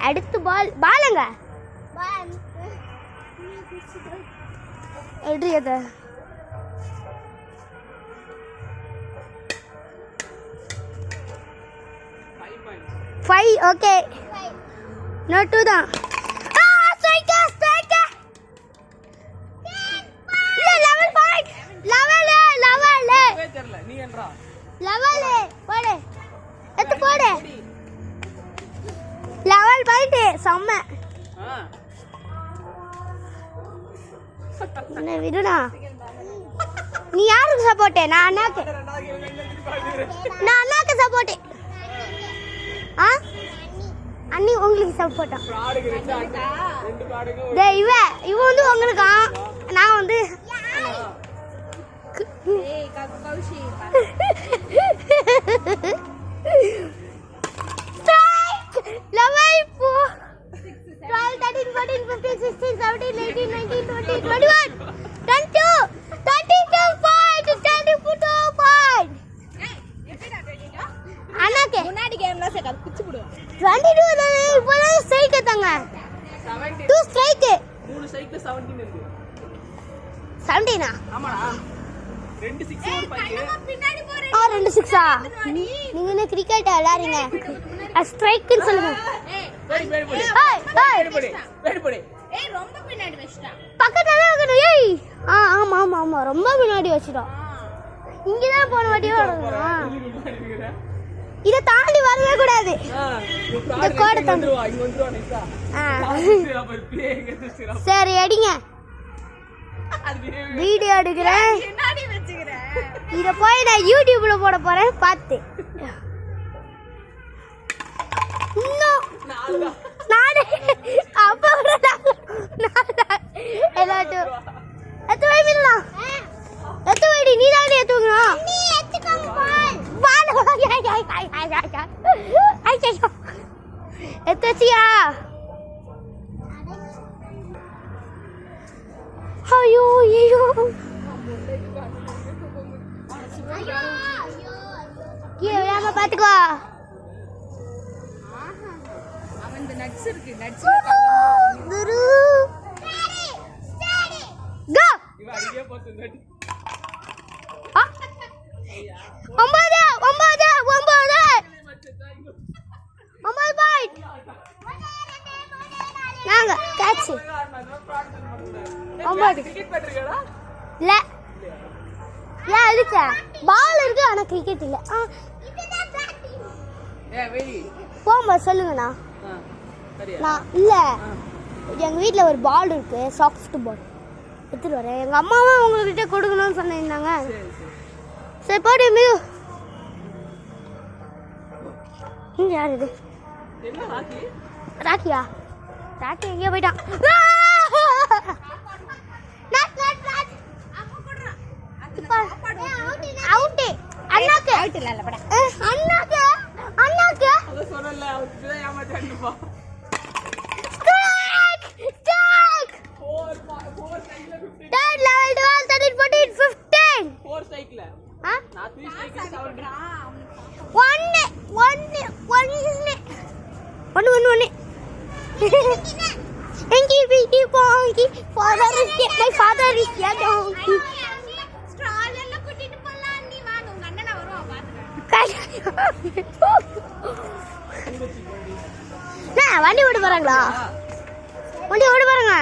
அடுத்து பாலுங்க எப்படி அது 5 ஓகே நோ 2 தான் ஸ்ட்ரைக்கர் இல்ல லெவல் பாயிண்ட் லெவல் தெரியல நீ என்றா லெவல் போடு எத்து போடு லெவல் பாயிண்ட் செம்ம என்ன விடுடா நீ யாருக்கு சப்போர்ட் நான் அண்ணாக்கு சப்போர்ட் அண்ணி உங்களுக்கு சப்போர்ட்டா டேய் இவ வந்து உங்களுக்கு நான் வந்து ஏய் கௌஷி level 4 12 13 14 15 16 17 18 19 20 21 22 points 22 points அண்ணாக்கே முன்னாடி கேம்ல சேக்க குச்சி போடுவோம் 22 தானே இப்போதான் ஸ்ட்ரைக் ஏத்தாங்க 2 ஸ்ட்ரைக் 3 ஸ்ட்ரைக்ல 17 இருக்கு 17 ஆமாடா 2 6 ஒரு 5 பின்னாடி போறீங்க 2 6 நீங்க என்ன கிரிக்கெட் விளையாடுறீங்க ஸ்ட்ரைக் ன்னு சொல்லுங்க ஏய் ரொம்ப பின்னாடி வெச்சிட்டா பக்கத்துல இருக்கணும் ஏய் ஆமா ரொம்ப பின்னாடி வெச்சிட்டோம் இங்க தான் போன வாட்டியே வரணும் இத தாண்டி வரவே கூடாது இந்த கோட தாண்டி இங்க வந்துருவா நைஸா சரி அடிங்க வீடியோ எடுக்கிறேன் என்னடி வெச்சுக்கிறேன் இத போய் நான் YouTubeல போட போறேன் பாத்து நானே அப்பா எல்லாட்டும் எத்து வைக்கலாம் எத்து வைடி நீ தானே எத்துக்கணும் நீ எத்துக்கோங்க பால் எத்துச்சியா ஐயோ கீழே விழாம பாத்துக்கோ இந்த நட்ஸ் இருக்கு நட்ஸ் குரு கோ இவ அடியே போட்டு நட் 9 பாயிண்ட் நாங்க கேட்ச் 9 கிரிக்கெட் பண்றீங்கடா இல்ல இருக்கு பால் இருக்கு ஆனா கிரிக்கெட் இல்ல வெரி போமா சொல்லுங்கண்ணா நான் இல்ல எங்க வீட்ல ஒரு பால் இருக்கு சாஃப்ட் பால் எடுத்துட்டு வரேன் எங்க அம்மாவும் உங்ககிட்ட கொடுக்கணும்னு சொன்னாங்க சரி போடு மியூ இங்க யார் இது ராக்கியா ராக்கி எங்கேயோ போயிட்டான் அண்ணாக்கு My father is here donkey. வண்டி ஓட போறாங்களா வண்டி ஓட போறாங்க